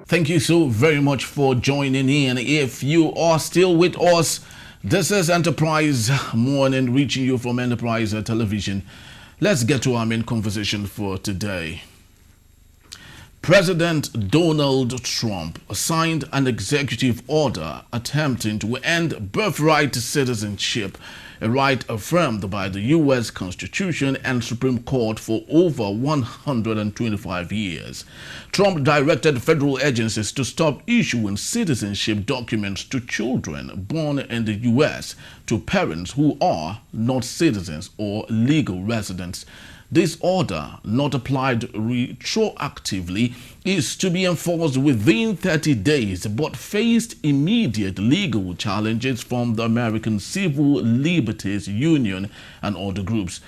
Thank you so very much for joining in. If you are still with us, this is Enterprise Morning, reaching you from Enterprise Television. Let's get to our main conversation for today. President Donald Trump signed an executive order attempting to end birthright citizenship, a right affirmed by the U.S. Constitution and Supreme Court for over 125 years. Trump directed federal agencies to stop issuing citizenship documents to children born in the U.S. to parents who are not citizens or legal residents. This order, not applied retroactively, is to be enforced within 30 days but faced immediate legal challenges from the American Civil Liberties Union and other groups.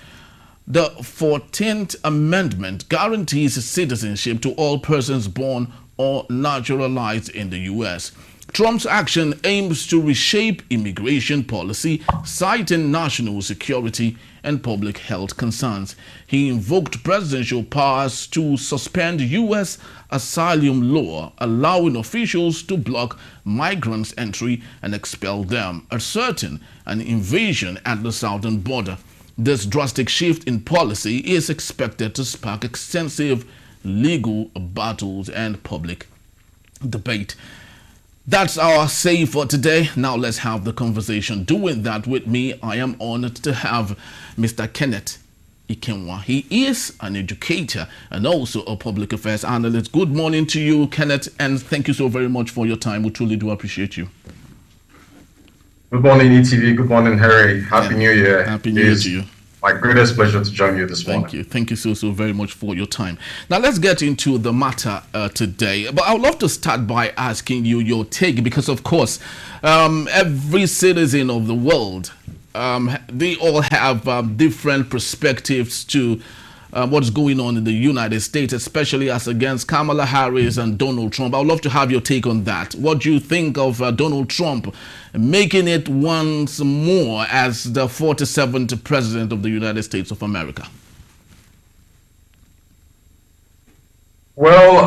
The 14th Amendment guarantees citizenship to all persons born or naturalized in the U.S. Trump's action aims to reshape immigration policy, citing national security and public health concerns. He invoked presidential powers to suspend U.S. asylum law, allowing officials to block migrants' entry and expel them, asserting an invasion at the southern border. This drastic shift in policy is expected to spark extensive legal battles and public debate. That's our say for today. Now let's have the conversation. Doing that with me, I am honored to have Mr. Kenneth Ikenwa. He is an educator and also a public affairs analyst. Good morning to you, Kenneth, and thank you so very much for your time. We truly do appreciate you. Good morning, ETV. Good morning, Harry. Happy New Year. Happy New Year to you. My greatest pleasure to join you this morning. Thank you. Thank you so very much for your time. Now, let's get into the matter today. But I would love to start by asking you your take because, of course, every citizen of the world, they all have different perspectives to what's going on in the United States, especially as against Kamala Harris and Donald Trump. I would love to have your take on that. What do you think of Donald Trump making it once more as the 47th President of the United States of America? Well,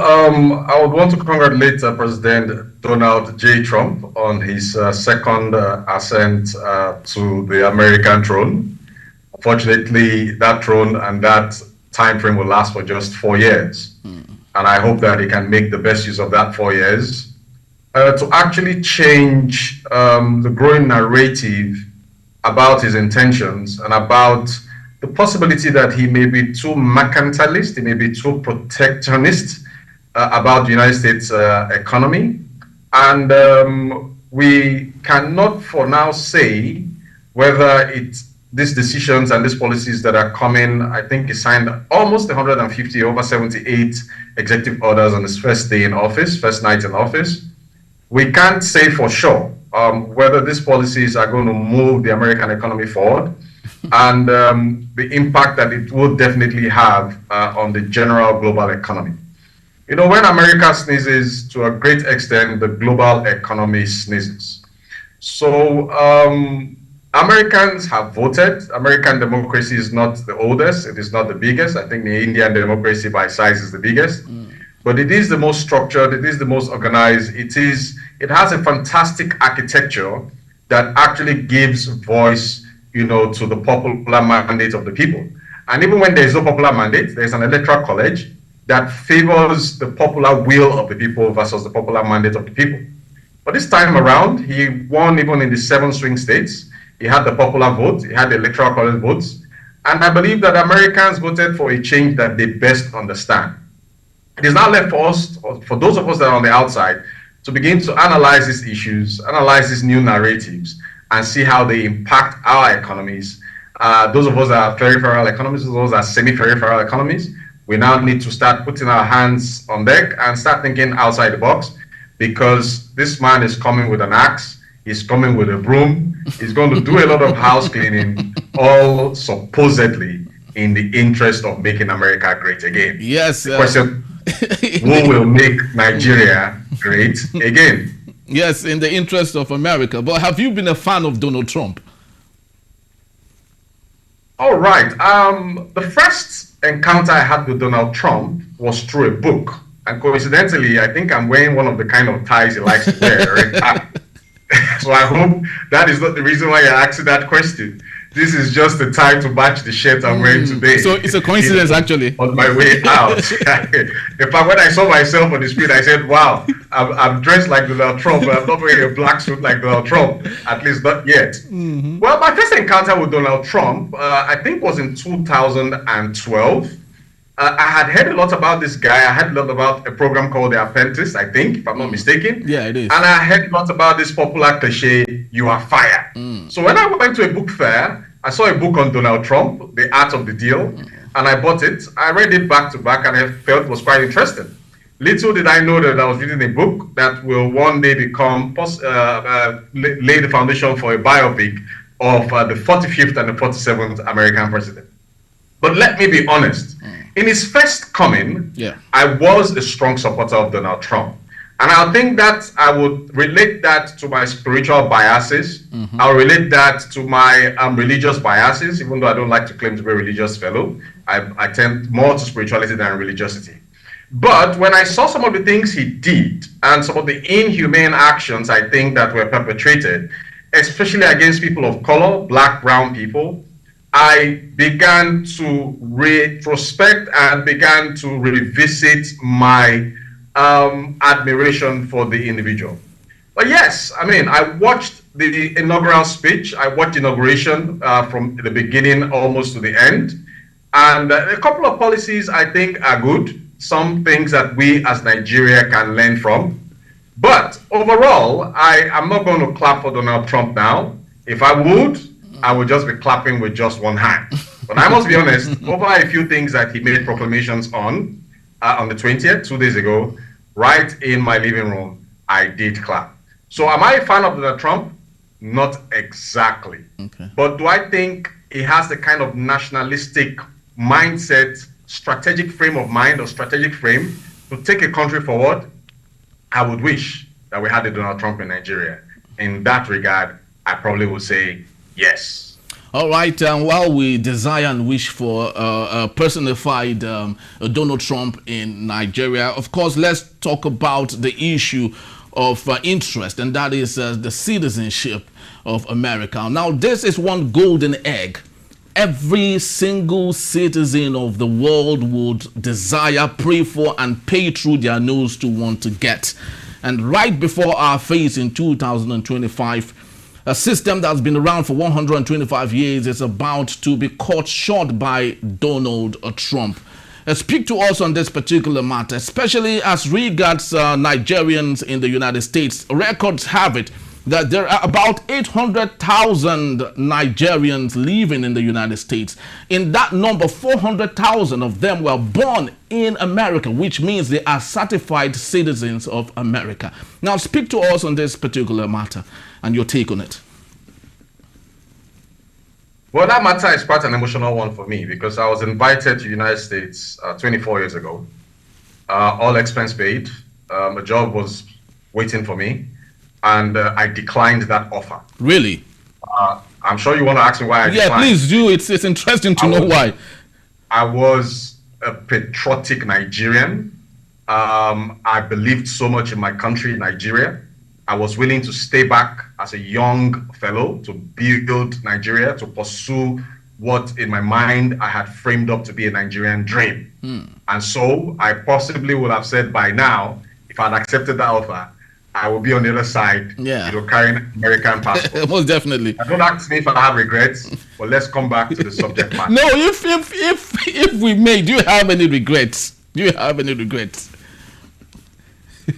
I would want to congratulate President Donald J. Trump on his second ascent to the American throne. Unfortunately, that throne and that time frame will last for just 4 years. And I hope that he can make the best use of that 4 years to actually change the growing narrative about his intentions and about the possibility that he may be too mercantilist, he may be too protectionist about the United States economy. And we cannot for now say whether these decisions and these policies that are coming. I think he signed almost 150, over 78 executive orders on his first day in office, first night in office. We can't say for sure whether these policies are going to move the American economy forward and the impact that it will definitely have on the general global economy. You know, when America sneezes, to a great extent, the global economy sneezes. So Americans have voted. American democracy is not the oldest. It is not the biggest. I think the Indian democracy by size is the biggest. But it is the most structured. It is the most organized. It has a fantastic architecture that actually gives voice, you know, to the popular mandate of the people. And even when there is no popular mandate, there is an electoral college that favors the popular will of the people versus the popular mandate of the people. But this time around, he won even in the 7 swing states. He had the popular vote, he had the electoral college votes, and I believe that Americans voted for a change that they best understand. It is now left for us, for those of us that are on the outside, to begin to analyze these issues, analyze these new narratives, and see how they impact our economies. Those of us that are peripheral economies, those that are semi-peripheral economies, we now need to start putting our hands on deck and start thinking outside the box, because this man is coming with an axe. He's coming with a broom. He's going to do a lot of house cleaning, all supposedly in the interest of making America great again. Yes. The question, who will make Nigeria great again? Yes, in the interest of America. But have you been a fan of Donald Trump? All right. The first encounter I had with Donald Trump was through a book. And coincidentally, I think I'm wearing one of the kind of ties he likes to wear. Right? So I hope that is not the reason why you're asking that question. This is just the tie to match the shirt I'm wearing today. So it's a coincidence, actually. On my way out. In fact, when I saw myself on the street, I said, wow, I'm dressed like Donald Trump, but I'm not wearing a black suit like Donald Trump, at least not yet. Well, my first encounter with Donald Trump, I think was in 2012. I had heard a lot about this guy. I heard a lot about a program called The Apprentice, I think, if I'm not mistaken. Yeah, it is. And I heard a lot about this popular cliche, you are fired. So when I went to a book fair, I saw a book on Donald Trump, The Art of the Deal, and I bought it. I read it back to back, and I felt it was quite interesting. Little did I know that I was reading a book that will one day become, lay the foundation for a biopic of the 45th and the 47th American president. But let me be honest. In his first coming, I was a strong supporter of Donald Trump. And I think that I would relate that to my spiritual biases. I'll relate that to my religious biases, even though I don't like to claim to be a religious fellow. I tend more to spirituality than religiosity. But when I saw some of the things he did and some of the inhumane actions I think that were perpetrated, especially against people of color, black, brown people, I began to retrospect and began to revisit my admiration for the individual. But yes, I mean, I watched the inaugural speech. I watched inauguration from the beginning almost to the end. And a couple of policies I think are good. Some things that we as Nigeria can learn from. But overall, I am not going to clap for Donald Trump now. If I would just be clapping with just one hand. But I must be honest, over a few things that he made proclamations on the 20th, 2 days ago, right in my living room, I did clap. So am I a fan of Donald Trump? Not exactly. Okay. But do I think he has the kind of nationalistic mindset, strategic frame of mind or strategic frame to take a country forward? I would wish that we had a Donald Trump in Nigeria. In that regard, I probably would say yes. All right, while we desire and wish for a personified Donald Trump in Nigeria, of course, let's talk about the issue of interest, and that is the citizenship of America. Now, this is one golden egg every single citizen of the world would desire, pray for, and pay through their nose to want to get. And right before our face in 2025, a system that's been around for 125 years is about to be cut short by Donald Trump. Speak to us on this particular matter, especially as regards Nigerians in the United States. Records have it that there are about 800,000 Nigerians living in the United States. In that number, 400,000 of them were born in America, which means they are certified citizens of America. Now, speak to us on this particular matter and your take on it. Well, that matter is quite an emotional one for me because I was invited to the United States 24 years ago, all expense paid. A job was waiting for me, and I declined that offer. Really? I'm sure you want to ask me why I declined. Yeah, please do. It's interesting to know why. I was a patriotic Nigerian. I believed so much in my country, Nigeria. I was willing to stay back as a young fellow to build Nigeria, to pursue what in my mind I had framed up to be a Nigerian dream. And so I possibly would have said by now, if I'd accepted that offer, I will be on the other side, carrying an American passport. Most definitely. Don't ask me if I have regrets, but let's come back to the subject matter. No, if we may, do you have any regrets? Do you have any regrets?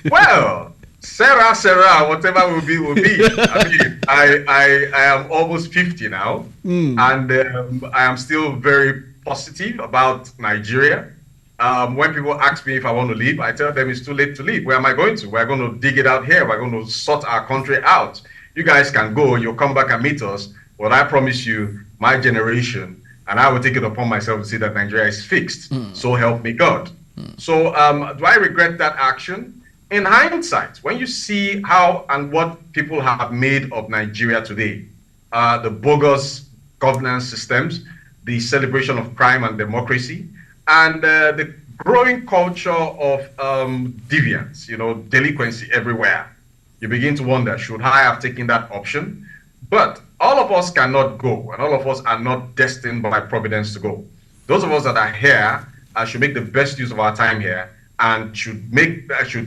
Well, Sarah, whatever will be, will be. I mean, I am almost 50 now, and I am still very positive about Nigeria. When people ask me if I want to leave, I tell them it's too late to leave. Where am I going to? We're going to dig it out here. We're going to sort our country out. You guys can go. You'll come back and meet us. But I promise you, my generation, and I will take it upon myself to see that Nigeria is fixed. So help me God. So do I regret that action? In hindsight, when you see how and what people have made of Nigeria today, the bogus governance systems, the celebration of crime and democracy, and the growing culture of deviance, delinquency everywhere. You begin to wonder, should I have taken that option? But all of us cannot go, and all of us are not destined by providence to go. Those of us that are here should make the best use of our time here, and should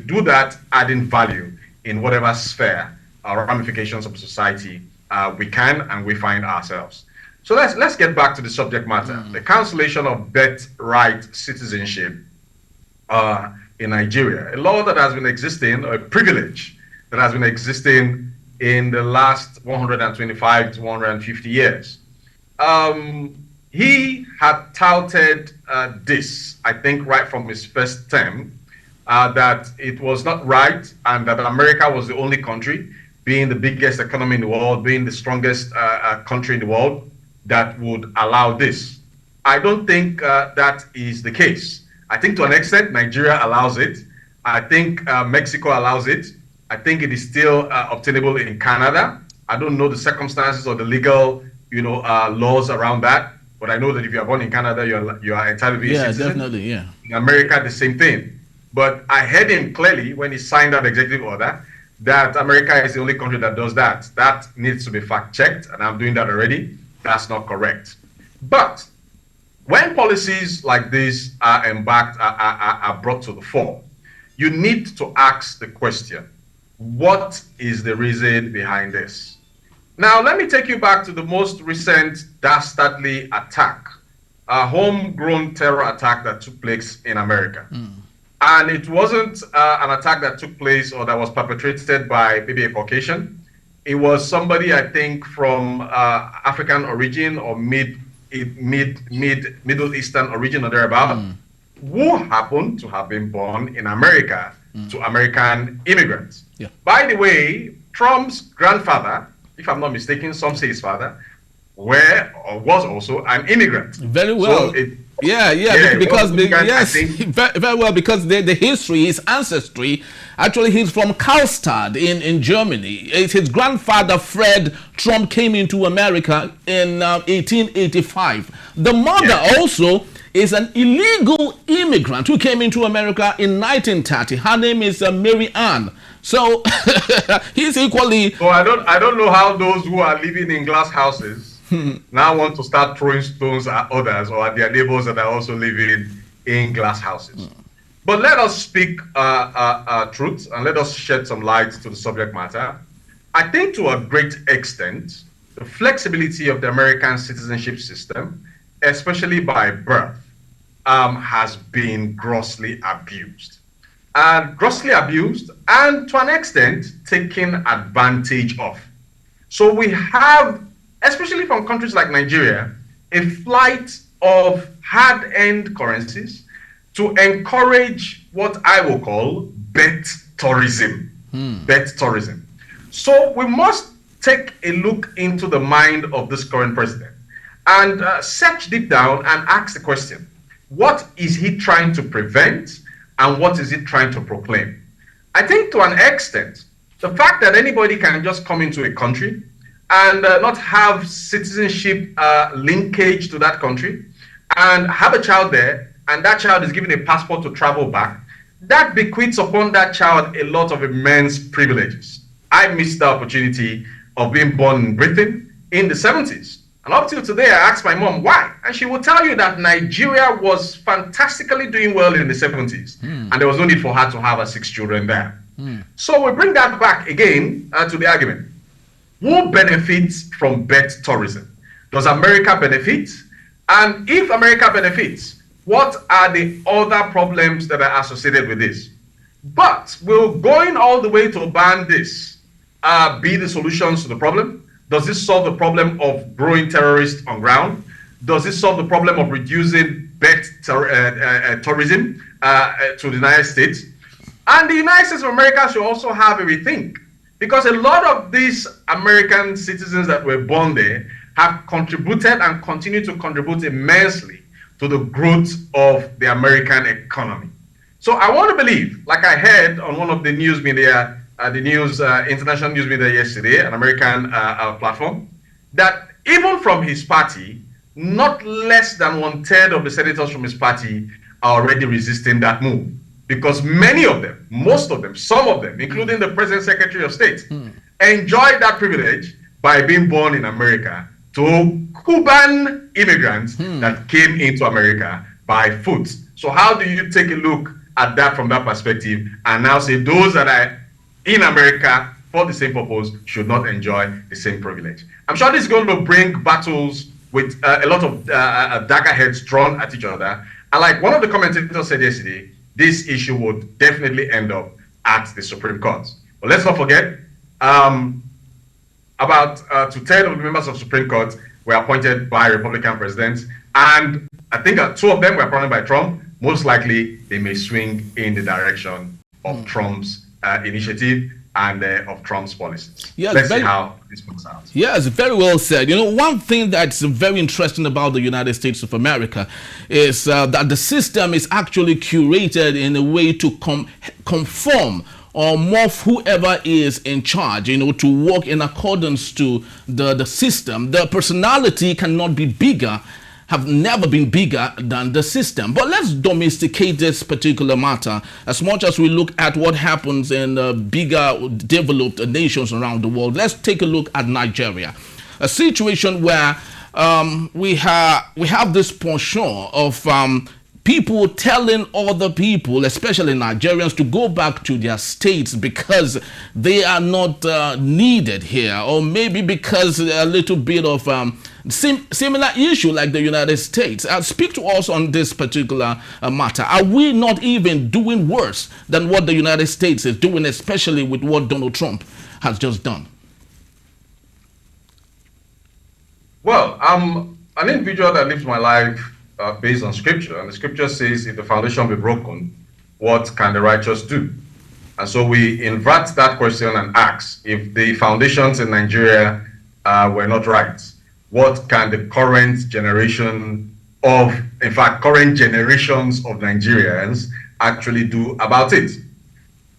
do that adding value in whatever sphere or ramifications of society we can and we find ourselves. So let's get back to the subject matter. The cancellation of birthright citizenship in Nigeria, a law that has been existing, a privilege that has been existing in the last 125 to 150 years. He had touted this, I think, right from his first term, that it was not right and that America was the only country, being the biggest economy in the world, being the strongest country in the world, that would allow this. I don't think that is the case. I think to an extent, Nigeria allows it. I think Mexico allows it. I think it is still obtainable in Canada. I don't know the circumstances or the legal, laws around that. But I know that if you are born in Canada, you are entitled to be a citizen. Yeah, definitely, yeah. In America, the same thing. But I heard him clearly when he signed that executive order that America is the only country that does that. That needs to be fact-checked, and I'm doing that already. That's not correct. But when policies like this are embarked, are brought to the fore, you need to ask the question, what is the reason behind this? Now, let me take you back to the most recent dastardly attack, a homegrown terror attack that took place in America. And it wasn't an attack that took place or that was perpetrated by maybe a Caucasian. It was somebody, I think, from African origin or Middle Eastern origin or thereabout, who happened to have been born in America to American immigrants. Yeah. By the way, Trump's grandfather, if I'm not mistaken, some say his father, was also an immigrant. Very well. So because very very well, because the history, his ancestry, actually he's from Karlstad in Germany. His grandfather Fred Trump came into America in 1885. The mother also is an illegal immigrant who came into America in 1930. Her name is Mary Ann. So he's equally. So I don't know how those who are living in glass houses now want to start throwing stones at others or at their neighbors that are also living in glass houses. But let us speak truth and let us shed some light to the subject matter. I think to a great extent, the flexibility of the American citizenship system, especially by birth, has been grossly abused. Grossly abused and to an extent taken advantage of. So we have, especially from countries like Nigeria, a flight of hard-earned currencies to encourage what I will call birth tourism. Birth tourism. So we must take a look into the mind of this current president and search deep down and ask the question, what is he trying to prevent and what is he trying to proclaim? I think to an extent, the fact that anybody can just come into a country and not have citizenship linkage to that country and have a child there, and that child is given a passport to travel back, that bequeaths upon that child a lot of immense privileges. I missed the opportunity of being born in Britain in the 70s. And up till today, I asked my mom why. And she will tell you that Nigeria was fantastically doing well in the 70s. And there was no need for her to have her 6 children there. So we bring that back again to the argument. Who benefits from birth tourism? Does America benefit? And if America benefits, what are the other problems that are associated with this? But will going all the way to ban this be the solutions to the problem? Does this solve the problem of growing terrorists on ground? Does this solve the problem of reducing birth tourism to the United States? And the United States of America should also have a rethink, because a lot of these American citizens that were born there have contributed and continue to contribute immensely to the growth of the American economy. So I want to believe, like I heard on one of the news media, international news media yesterday, an American platform, that even from his party, not less than 1/3 of the senators from his party are already resisting that move. Because many of them, most of them, some of them, including the President Secretary of State, enjoyed that privilege by being born in America to Cuban immigrants that came into America by foot. So how do you take a look at that from that perspective and now say those that are in America for the same purpose should not enjoy the same privilege? I'm sure this is going to bring battles with a lot of dagger heads drawn at each other. And like one of the commentators said yesterday, this issue would definitely end up at the Supreme Court. But let's not forget, about to 10 of the members of the Supreme Court were appointed by Republican presidents, and I think 2 of them were appointed by Trump. Most likely, they may swing in the direction of Trump's initiative and of Trump's policies. Yes, let's see how this works out. Yes, very well said. You know, one thing that's very interesting about the United States of America is that the system is actually curated in a way to conform or morph whoever is in charge, you know, to work in accordance to the system. The personality cannot be bigger, have never been bigger than the system. But let's domesticate this particular matter. As much as we look at what happens in bigger developed nations around the world, let's take a look at Nigeria, a situation where we have this penchant of people telling other people, especially Nigerians, to go back to their states because they are not needed here, or maybe because a little bit of similar issue like the United States. Speak to us on this particular matter. Are we not even doing worse than what the United States is doing, especially with what Donald Trump has just done? Well, I'm an individual that lives my life based on scripture, and the scripture says, if the foundation be broken, what can the righteous do? And so we invert that question and ask, if the foundations in Nigeria were not right, what can the current generation of, in fact, current generations of Nigerians actually do about it?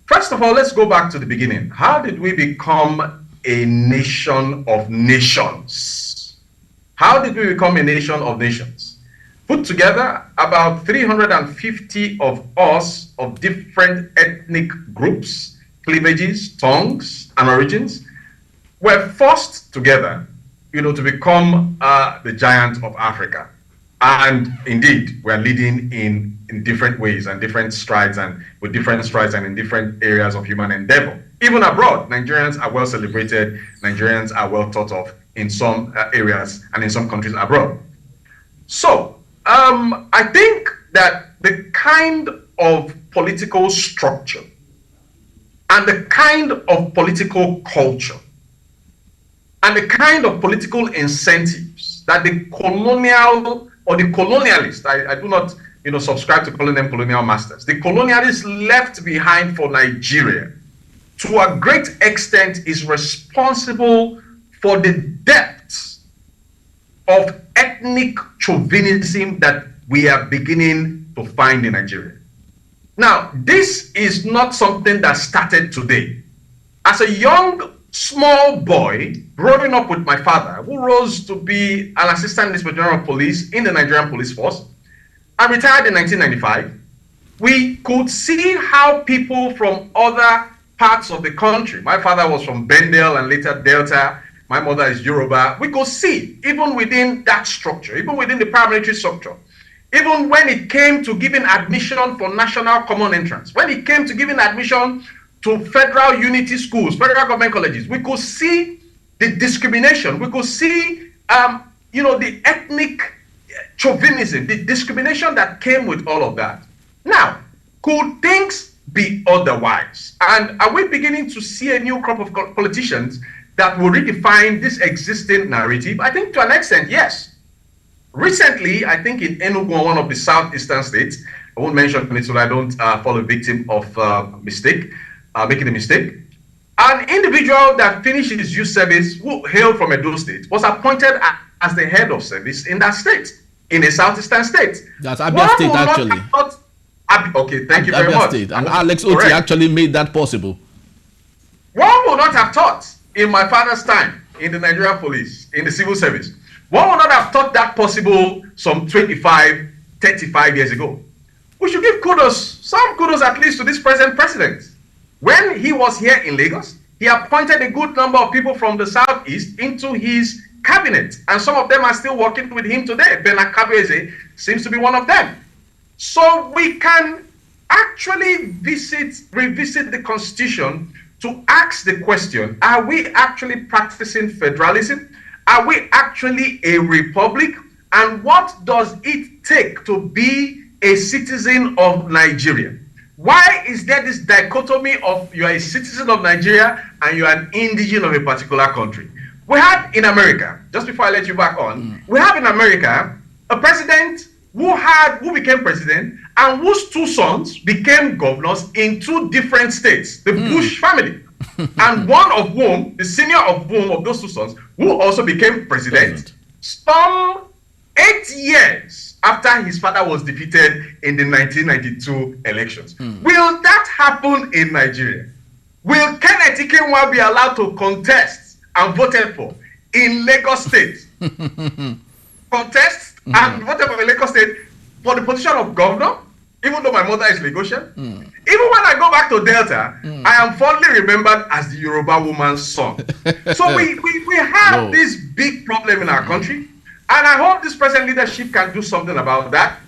First of all, let's go back to the beginning. How did we become a nation of nations? How did we become a nation of nations? Put together, about 350 of us of different ethnic groups, cleavages, tongues, and origins were forced together, you know, to become the giant of Africa. And indeed, we're leading in different ways and different strides, and with different strides and in different areas of human endeavor. Even abroad, Nigerians are well celebrated, Nigerians are well thought of in some areas and in some countries abroad. So, I think that the kind of political structure and the kind of political culture and the kind of political incentives that the colonial or the colonialists, I do not, you know, subscribe to calling them colonial masters, the colonialists left behind for Nigeria, to a great extent is responsible for the depths of ethnic chauvinism that we are beginning to find in Nigeria. Now, this is not something that started today. As a young, small boy growing up with my father, who rose to be an assistant inspector general of police in the Nigerian police force, and retired in 1995, we could see how people from other parts of the country, my father was from Bendel and later Delta, my mother is Yoruba, we could see, even within that structure, even within the paramilitary structure, even when it came to giving admission for national common entrance, when it came to giving admission to federal unity schools, federal government colleges, we could see the discrimination, we could see, the ethnic chauvinism, the discrimination that came with all of that. Now, could things be otherwise? And are we beginning to see a new crop of politicians that will redefine this existing narrative? I think to an extent, yes. Recently, I think in Enugu, one of the southeastern states, I won't mention it so I don't fall a victim of making a mistake. An individual that finished his youth service, who hailed from Edo State, was appointed as the head of service in that state, in a southeastern state. That's Abia State, actually. Okay, thank you very much. State. And Alex Oti actually made that possible. One would not have thought in my father's time in the Nigerian police, in the civil service, one would not have thought that possible some 25, 35 years ago. we should give kudos, some kudos at least to this present president. When he was here in Lagos, he appointed a good number of people from the southeast into his cabinet, and some of them are still working with him today. Bernard Kabeze seems to be one of them. So we can actually revisit the Constitution to ask the question, are we actually practicing federalism? Are we actually a republic? And what does it take to be a citizen of Nigeria? Why is there this dichotomy of you are a citizen of Nigeria and you are an indigene of a particular country? We have in America, just before I let you back on, we have in America a president who became president and whose two sons became governors in two different states, the Bush family. And one of whom, the senior of whom of those two sons, who also became president, some 8 years after his father was defeated in the 1992 elections. Will that happen in Nigeria? Will Kenneth Ikenwa be allowed to contest and voted for in Lagos State? Contest and voted for in Lagos State for the position of governor, even though my mother is Lagosian? Even when I go back to Delta, I am fondly remembered as the Yoruba woman's son. So we have this big problem in our country. And I hope this present leadership can do something about that.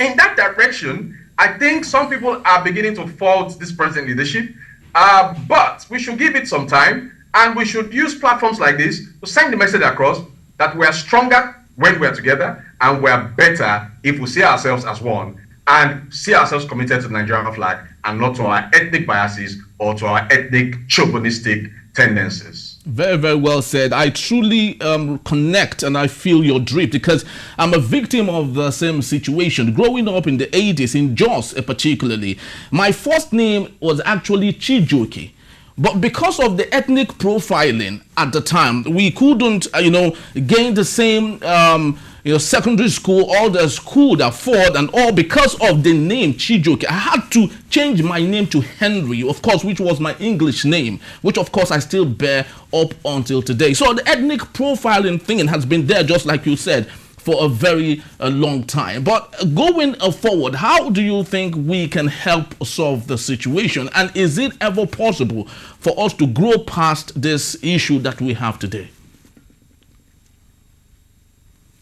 In that direction, I think some people are beginning to fault this present leadership. But we should give it some time, and we should use platforms like this to send the message across that we are stronger when we are together, and we are better if we see ourselves as one and see ourselves committed to the Nigerian flag and not to our ethnic biases or to our ethnic chauvinistic tendencies. Very, very well said. I truly connect and I feel your drift because I'm a victim of the same situation. Growing up in the 80s, in Jos particularly, my first name was actually Chijoke. But because of the ethnic profiling at the time, we couldn't, gain the same, secondary school or the school that afford, and all because of the name Chijoke. I had to change my name to Henry, of course, which was my English name, which of course I still bear up until today. So the ethnic profiling thing has been there, just like you said, for a very long time. But going forward, how do you think we can help solve the situation? And is it ever possible for us to grow past this issue that we have today?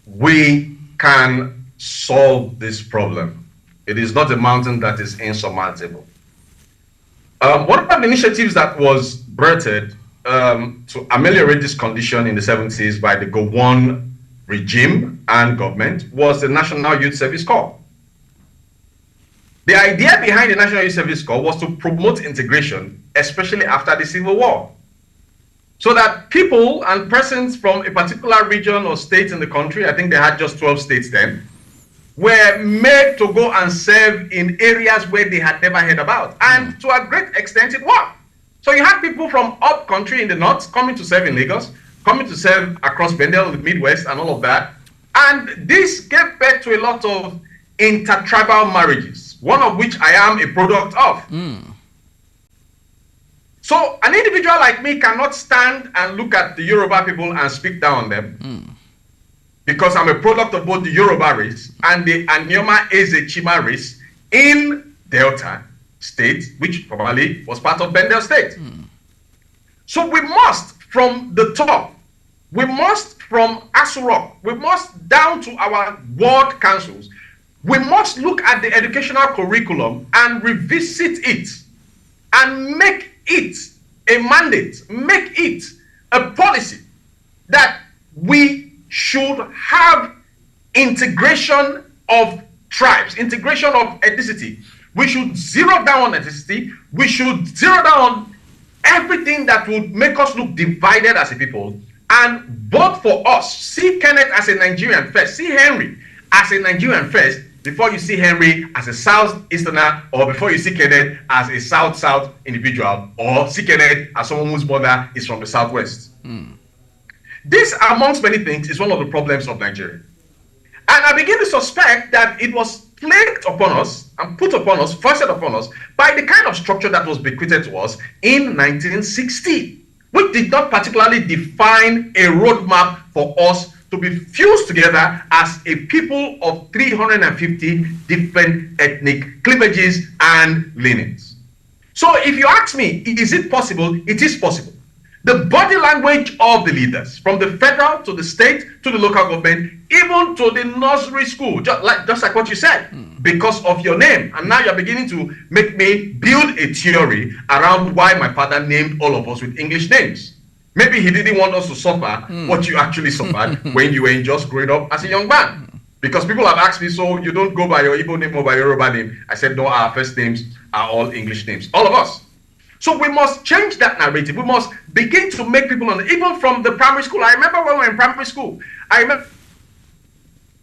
We can solve this problem. It is not a mountain that is insurmountable. One of the initiatives that was birthed to ameliorate this condition in the 70s by the Gowon regime and government was the National Youth Service Corps. The idea behind the National Youth Service Corps was to promote integration, especially after the Civil War, so that people and persons from a particular region or state in the country, I think they had just 12 states then, were made to go and serve in areas where they had never heard about. And to a great extent, it worked. So you had people from up country in the north coming to serve in Lagos, coming to serve across Bendel, the Midwest, and all of that. And this gave birth to a lot of intertribal marriages, one of which I am a product of. So an individual like me cannot stand and look at the Yoruba people and speak down on them, because I'm a product of both the Yoruba race and the Anyoma Eze Chima race in Delta State, which probably was part of Bendel State. So we must, from the top, we must from Asurok, we must down to our ward councils, we must look at the educational curriculum and revisit it and make it a mandate, make it a policy that we should have integration of tribes, integration of ethnicity. We should zero down on ethnicity. We should zero down on everything that would make us look divided as a people, and vote for us. See Kenneth as a Nigerian first. See Henry as a Nigerian first before you see Henry as a Southeasterner, or before you see Kenneth as a South-South individual, or see Kenneth as someone whose mother is from the Southwest. This, amongst many things, is one of the problems of Nigeria. And I begin to suspect that it was plagued upon us and put upon us, foisted upon us, by the kind of structure that was bequeathed to us in 1960, which did not particularly define a roadmap for us to be fused together as a people of 350 different ethnic cleavages and lineages. So if you ask me, is it possible? It is possible. The body language of the leaders, from the federal to the state to the local government, even to the nursery school, just like what you said, because of your name. And now you're beginning to make me build a theory around why my father named all of us with English names. Maybe he didn't want us to suffer what you actually suffered when you were just growing up as a young man. Because people have asked me, so you don't go by your Igbo name or by your Yoruba name? I said, no, our first names are all English names, all of us. So we must change that narrative. We must begin to make people understand, even from the primary school. I remember when we were in primary school, I remember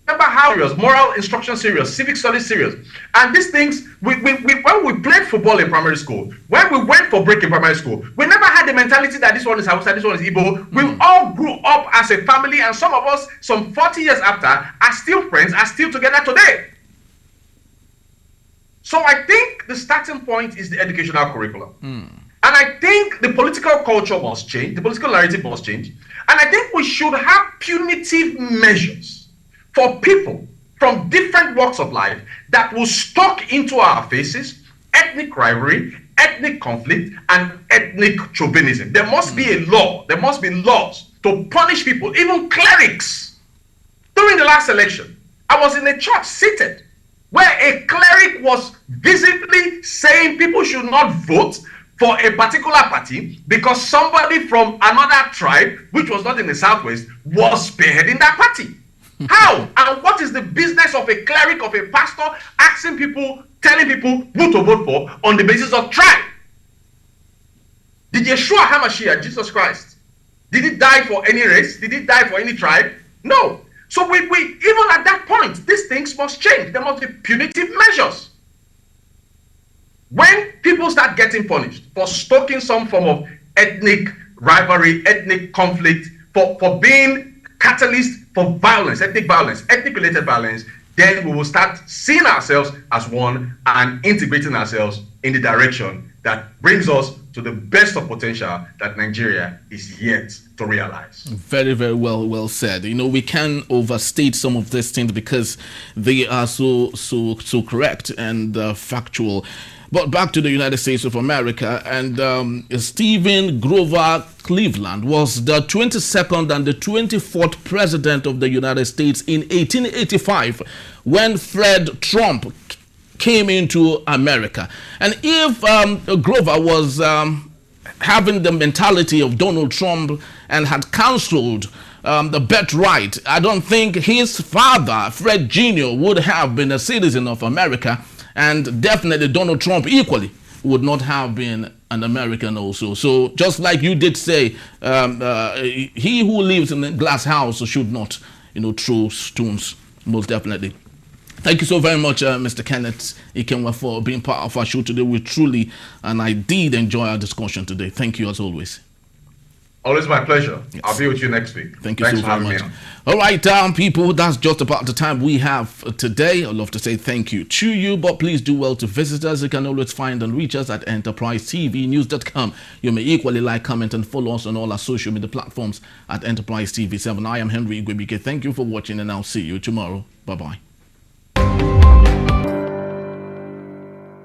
how serious, moral instruction serious, civic studies serious. And these things, when we played football in primary school, when we went for break in primary school, we never had the mentality that this one is Hausa, this one is Igbo. We all grew up as a family, and some of us, some 40 years after, are still friends, are still together today. So I think the starting point is the educational curriculum. And I think the political culture must change, the political narrative must change. And I think we should have punitive measures for people from different walks of life that will stoke into our faces ethnic rivalry, ethnic conflict, and ethnic chauvinism. There must be a law, there must be laws to punish people, even clerics. During the last election, I was in a church seated where a cleric was visibly saying people should not vote for a particular party because somebody from another tribe, which was not in the Southwest, was spearheading that party. How? And what is the business of a cleric, of a pastor, asking people, telling people who to vote for on the basis of tribe? Did Yeshua HaMashiach, Jesus Christ, did he die for any race? Did he die for any tribe? No. So we even at that point, these things must change. There must be punitive measures. When people start getting punished for stoking some form of ethnic rivalry, ethnic conflict, for being catalyst for violence, ethnic-related violence, then we will start seeing ourselves as one and integrating ourselves in the direction that brings us to the best of potential that Nigeria is yet to realize. Very, very well said. You know, we can overstate some of these things because they are so correct and factual. But back to the United States of America, and Stephen Grover Cleveland was the 22nd and the 24th president of the United States in 1885 when Fred Trump came into America. And if Grover was having the mentality of Donald Trump and had counseled the Birthright, I don't think his father, Fred Jr., would have been a citizen of America. And definitely Donald Trump equally would not have been an American also. So just like you did say, he who lives in a glass house should not, throw stones, most definitely. Thank you so very much, Mr. Kenneth Ikenwa, for being part of our show today. We truly, and I did enjoy our discussion today. Thank you as always. Always my pleasure. Yes. I'll be with you next week. Thank you Thanks so for very having much. me All right, people, that's just about the time we have today. I'd love to say thank you to you, but please do well to visit us. You can always find and reach us at enterprisetvnews.com. You may equally like, comment, and follow us on all our social media platforms at Enterprise TV 7. I am Henry Igwebike. Thank you for watching, and I'll see you tomorrow. Bye-bye.